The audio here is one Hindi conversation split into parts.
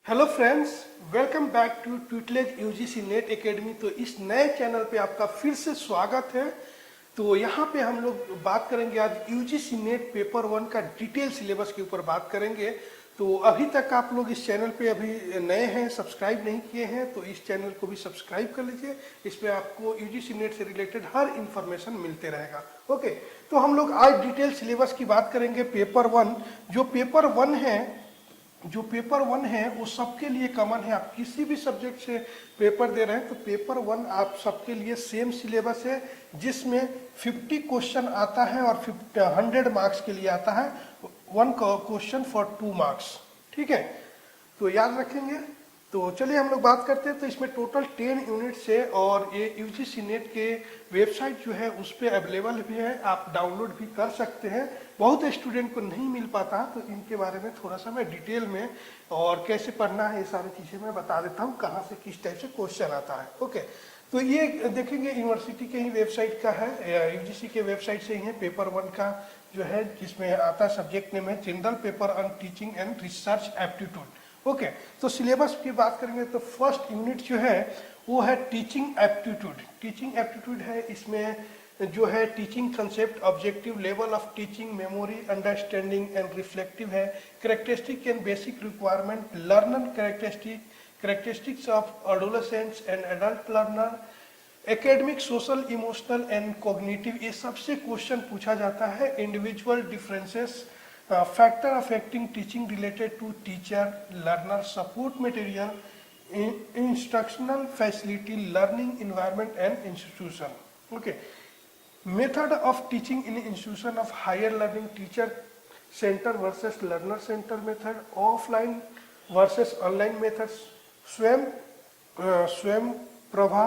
Hello friends, welcome back to Tutelage UGC NET academy. तो इस नए चैनल पे आपका फिर से स्वागत है। तो यहाँ पे हम लोग बात करेंगे आज यूजीसी नेट पेपर 1 का डिटेल सिलेबस के ऊपर बात करेंगे। तो अभी तक आप लोग इस चैनल पे अभी नए हैं, सब्सक्राइब नहीं किए हैं, तो इस चैनल को भी सब्सक्राइब कर लीजिए। इसमें आपको यूजीसी नेट से रिलेटेड हर इंफॉर्मेशन मिलते रहेगा। ओके, तो हम लोग आज डिटेल सिलेबस की बात करेंगे। पेपर 1 जो पेपर 1 है वो सबके लिए कॉमन है। आप किसी भी सब्जेक्ट से पेपर दे रहे हैं तो पेपर 1 आप सबके लिए सेम सिलेबस है, जिसमें 50 क्वेश्चन आता है और 100 मार्क्स के लिए आता है। 1 क्वेश्चन फॉर 2 मार्क्स, ठीक है, तो याद रखेंगे। तो चलिए हम लोग बात करते हैं। तो इसमें टोटल 10 यूनिट्स है और ये यूजीसी नेट के वेबसाइट जो है उस पर अवेलेबल भी है, आप डाउनलोड भी कर सकते हैं। बहुत स्टूडेंट को नहीं मिल पाता, तो इनके बारे में थोड़ा सा मैं डिटेल में और कैसे पढ़ना है ये सारी चीज़ें मैं बता देता हूँ, कहाँ से किस टाइप से क्वेश्चन आता है। ओके, तो ये देखेंगे यूनिवर्सिटी के ही वेबसाइट का है, यूजीसी के वेबसाइट से ही है। पेपर 1 का जो है जिसमें आता सब्जेक्ट नेम है general paper on teaching and research aptitude. Okay, तो सिलेबस की बात करेंगे तो फर्स्ट यूनिट जो है वो है टीचिंग एप्टीट्यूड। टीचिंग एप्टीट्यूड है, इसमें जो है teaching concept, objective, level of teaching, memory, understanding and reflective है, characteristic and basic requirement, learner characteristics of adolescents and adult learner, academic, social, emotional and cognitive, ये सबसे क्वेश्चन पूछा जाता है। Individual differences, factor affecting teaching related to teacher, learner, support material, instructional facility, learning environment and institution. Okay, method of teaching in institution of higher learning, teacher centre versus learner centre method, offline versus online method, Swayam Prabha,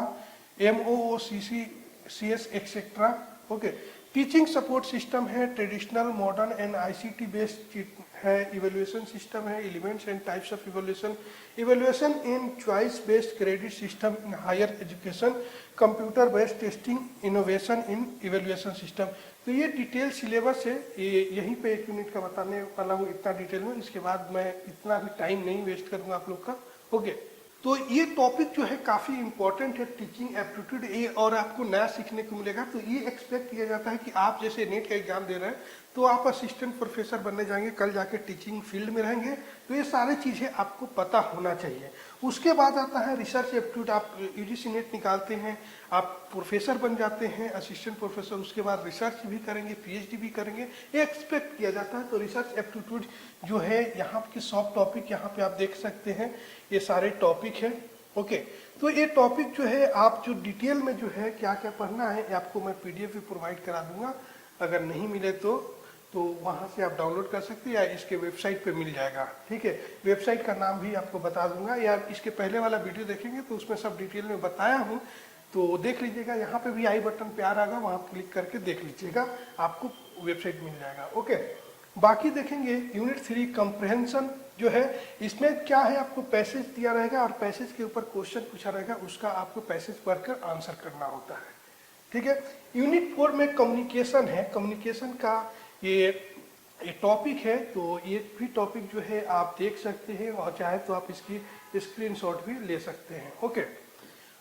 MOOCs etcetera. Okay, teaching support system है, traditional, modern and ICT based है, इवेल्युएशन सिस्टम है, elements and types of evaluation, evaluation in choice based credit system in higher education, computer based testing, innovation in evaluation system. तो ये डिटेल सिलेबस है, ये यहीं पे 1 यूनिट का बताने वाला हूँ इतना डिटेल में। इसके बाद मैं इतना भी टाइम नहीं वेस्ट करूँगा आप लोग का। ओके, तो ये टॉपिक जो है काफ़ी इंपॉर्टेंट है, टीचिंग एप्टीट्यूड, ये और आपको नया सीखने को मिलेगा। तो ये एक्सपेक्ट किया जाता है कि आप जैसे नेट का एग्जाम दे रहे हैं तो आप असिस्टेंट प्रोफेसर बनने जाएंगे, कल जाके टीचिंग फील्ड में रहेंगे, तो ये सारी चीज़ें आपको पता होना चाहिए। उसके बाद आता है रिसर्च एप्टीट्यूड। आप यूजीसी नेट निकालते हैं, आप प्रोफेसर बन जाते हैं, असिस्टेंट प्रोफेसर, उसके बाद रिसर्च भी करेंगे, PhD भी करेंगे, ये एक्सपेक्ट किया जाता है। तो रिसर्च एप्टीट्यूड जो है यहाँ के सब टॉपिक यहाँ पे आप देख सकते हैं, ये सारे टॉपिक हैं। ओके, तो ये टॉपिक जो है आप जो डिटेल में जो है क्या क्या पढ़ना है आपको मैं PDF भी प्रोवाइड करा दूंगा। अगर नहीं मिले तो वहाँ से आप डाउनलोड कर सकते हैं या इसके वेबसाइट पे मिल जाएगा, ठीक है। वेबसाइट का नाम भी आपको बता दूंगा, या इसके पहले वाला वीडियो देखेंगे तो उसमें सब डिटेल में बताया हूँ, तो देख लीजिएगा। यहाँ पे भी आई बटन पे आ रहा होगा, वहाँ क्लिक करके देख लीजिएगा, आपको वेबसाइट मिल जाएगा। ओके, बाकी देखेंगे यूनिट 3 कंप्रहेंशन जो है, इसमें क्या है, आपको पैसेज दिया रहेगा और पैसेज के ऊपर क्वेश्चन पूछा रहेगा, उसका आपको पैसेज पढ़कर आंसर करना होता है, ठीक है। यूनिट 4 में कम्युनिकेशन है, कम्युनिकेशन का ये टॉपिक है। तो ये भी टॉपिक जो है आप देख सकते हैं और चाहे तो आप इसकी स्क्रीनशॉट भी ले सकते हैं। ओके,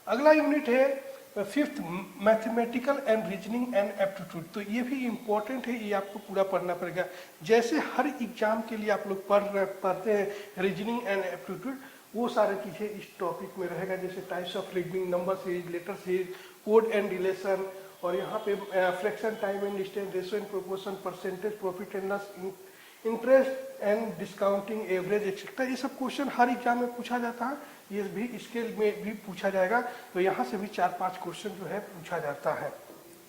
अगला यूनिट है 5th mathematical and reasoning and aptitude. तो ये भी इम्पोर्टेंट है, ये आपको पूरा पढ़ना पड़ेगा। जैसे हर एग्जाम के लिए आप लोग पढ़ते हैं रीजनिंग एंड एप्टीट्यूड, वो सारी चीज़ें इस टॉपिक में रहेगा। जैसे types of reasoning, number series, letter series, code and relation, और यहाँ पे fraction, time and distance, ratio and proportion, percentage, profit and loss, interest and discounting, average etcetera, ये सब क्वेश्चन हर एग्जाम में पूछा जाता है। ये भी इसके में भी पूछा जाएगा, तो यहाँ से भी 4-5 क्वेश्चन जो है पूछा जाता है।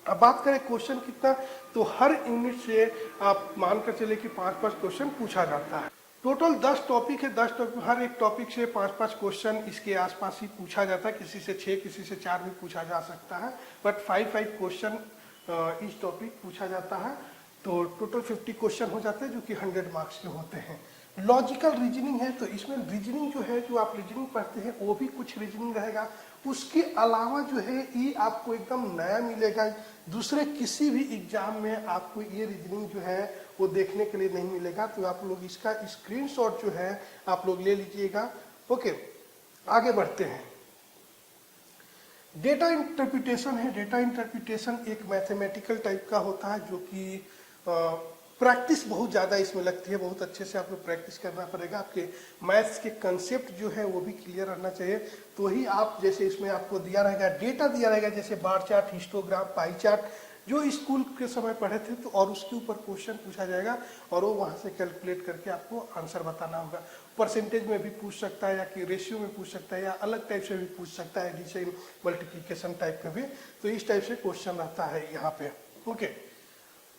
अब बात करें क्वेश्चन कितना, तो हर यूनिट से आप मानकर चले कि 5-5 क्वेश्चन पूछा जाता है। टोटल 10 टॉपिक है, 10 टॉपिक, हर एक टॉपिक से 5-5 क्वेश्चन इसके आसपास ही पूछा जाता है। किसी से 6, किसी से 4 भी पूछा जा सकता है, बट 5-5 क्वेश्चन इस टॉपिक पूछा जाता है। तो टोटल 50 क्वेश्चन हो जाते हैं जो कि 100 मार्क्स के होते हैं। लॉजिकल रीजनिंग है, तो इसमें रीजनिंग जो है, जो आप रीजनिंग पढ़ते हैं वो भी कुछ रीजनिंग रहेगा। उसके अलावा जो है ये आपको एकदम नया मिलेगा, दूसरे किसी भी एग्जाम में आपको ये रीजनिंग जो है वो देखने के लिए नहीं मिलेगा। तो आप लोग इसका स्क्रीनशॉट जो है आप लोग ले लीजिएगा ओके, आगे बढ़ते हैं। डेटा इंटरप्रिटेशन है। डेटा इंटरप्रिटेशन एक मैथमेटिकल टाइप का होता है जो कि प्रैक्टिस बहुत ज़्यादा इसमें लगती है, बहुत अच्छे से आपको प्रैक्टिस करना पड़ेगा। आपके मैथ्स के कंसेप्ट जो है वो भी क्लियर रहना चाहिए, तो ही आप, जैसे इसमें आपको दिया रहेगा डेटा दिया रहेगा, जैसे bar chart, histogram, pie chart, जो स्कूल के समय पढ़े थे, तो और उसके ऊपर क्वेश्चन पूछा जाएगा और वो वहाँ से कैलकुलेट करके आपको आंसर बताना होगा। परसेंटेज में भी पूछ सकता है, या कि रेशियो में पूछ सकता है, या अलग टाइप से भी पूछ सकता है, एडिशन मल्टीप्लिकेशन टाइप में भी। तो इस टाइप से क्वेश्चन आता है यहाँ पे। ओके,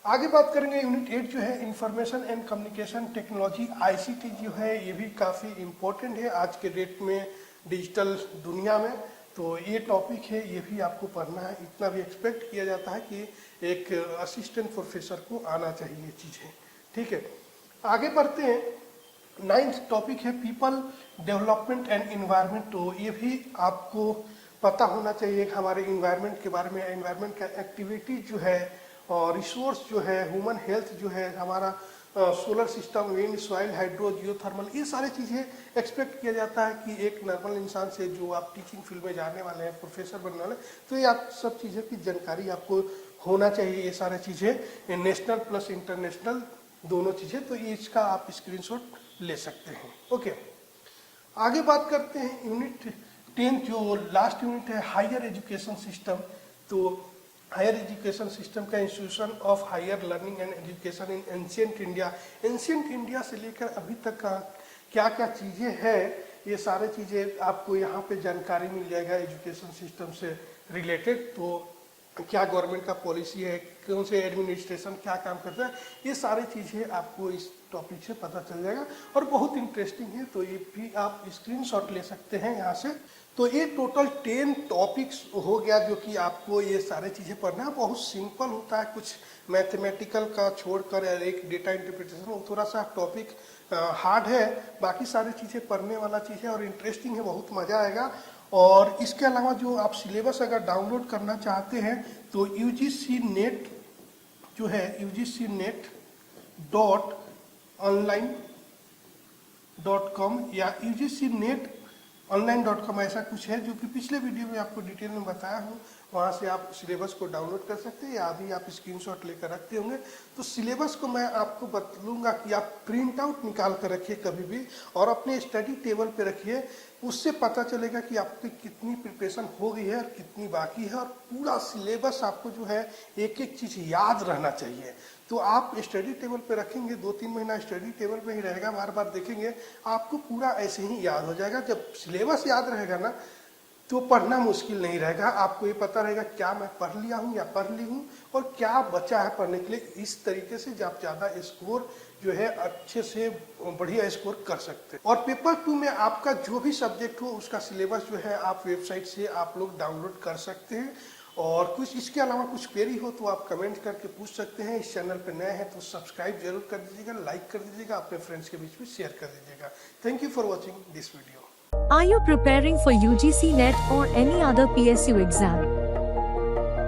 आगे बात करेंगे यूनिट 8 जो है information and communication technology, ICT जो है ये भी काफ़ी इम्पोर्टेंट है आज के डेट में डिजिटल दुनिया में। तो ये टॉपिक है, ये भी आपको पढ़ना है। इतना भी एक्सपेक्ट किया जाता है कि एक असिस्टेंट प्रोफेसर को आना चाहिए चीज़ें, ठीक है। आगे बढ़ते हैं। 9th टॉपिक है पीपल डेवलपमेंट एंड इन्वायरमेंट। तो ये भी आपको पता होना चाहिए हमारे इन्वायरमेंट के बारे में। एनवायरमेंट का एक्टिविटी जो है और रिसोर्स जो है, ह्यूमन हेल्थ जो है, हमारा solar system, wind, soil, hydro, geothermal, ये सारी चीज़ें एक्सपेक्ट किया जाता है कि एक नॉर्मल इंसान से, जो आप टीचिंग फील्ड में जाने वाले हैं, प्रोफेसर बनने वाले, तो ये आप सब चीज़ें की जानकारी आपको होना चाहिए। ये सारी चीज़ें नेशनल प्लस इंटरनेशनल दोनों चीज़ें, तो इसका आप स्क्रीनशॉट ले सकते हैं। ओके, आगे बात करते हैं यूनिट 10 जो लास्ट यूनिट है, हायर एजुकेशन सिस्टम। तो हायर एजुकेशन सिस्टम का institution of higher learning and education in ancient India. Ancient India से लेकर अभी तक का क्या क्या चीज़ें हैं, ये सारे चीज़ें आपको यहाँ पे जानकारी मिल जाएगा एजुकेशन सिस्टम से रिलेटेड। तो क्या गवर्नमेंट का पॉलिसी है, कौन से एडमिनिस्ट्रेशन क्या काम करता है, ये सारी चीज़ें आपको इस टॉपिक से पता चल जाएगा और बहुत इंटरेस्टिंग है। तो ये भी आप स्क्रीनशॉट ले सकते हैं यहाँ से। तो ये टोटल 10 टॉपिक्स हो गया जो कि आपको ये सारे चीज़ें पढ़ना है। बहुत सिंपल होता है, कुछ मैथमेटिकल का छोड़कर एक डेटा इंटरप्रिटेशन, वो थोड़ा सा टॉपिक हार्ड है। बाकी सारी चीज़ें पढ़ने वाला चीज़ है और इंटरेस्टिंग है, बहुत मज़ा आएगा। और इसके अलावा जो आप सिलेबस अगर डाउनलोड करना चाहते हैं तो UGC नेट जो है, UGCnet.online.com या UGCnetonline.com ऐसा कुछ है, जो कि पिछले वीडियो में आपको डिटेल में बताया हूँ। वहाँ से आप सिलेबस को डाउनलोड कर सकते हैं, या अभी आप स्क्रीनशॉट लेकर रखते होंगे। तो सिलेबस को मैं आपको बतलूँगा कि आप प्रिंट आउट निकाल कर रखिए कभी भी, और अपने स्टडी टेबल पे रखिए। उससे पता चलेगा कि आपकी कितनी प्रिपरेशन हो गई है और कितनी बाकी है, और पूरा सिलेबस आपको जो है एक एक चीज़ याद रहना चाहिए। तो आप स्टडी टेबल पे रखेंगे, 2-3 महीना स्टडी टेबल पे ही रहेगा, बार बार देखेंगे, आपको पूरा ऐसे ही याद हो जाएगा। जब सिलेबस याद रहेगा ना, तो पढ़ना मुश्किल नहीं रहेगा। आपको ये पता रहेगा क्या मैं पढ़ लिया हूँ या पढ़ ली हूँ और क्या बचा है पढ़ने के लिए। इस तरीके से आप ज़्यादा स्कोर जो है अच्छे से बढ़िया स्कोर कर सकते हैं। और पेपर 2 में आपका जो भी सब्जेक्ट हो उसका सिलेबस जो है आप वेबसाइट से आप लोग डाउनलोड कर सकते हैं। और कुछ इसके अलावा कुछ क्वेरी हो तो आप कमेंट करके पूछ सकते हैं। इस चैनल पर नए हैं तो सब्सक्राइब जरूर कर दीजिएगा, लाइक कर दीजिएगा, अपने फ्रेंड्स के बीच में शेयर कर दीजिएगा। Thank you for watching this video. Are you preparing for UGC NET or any other PSU exam?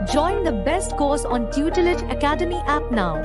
Join the best course on Tutelage Academy app now.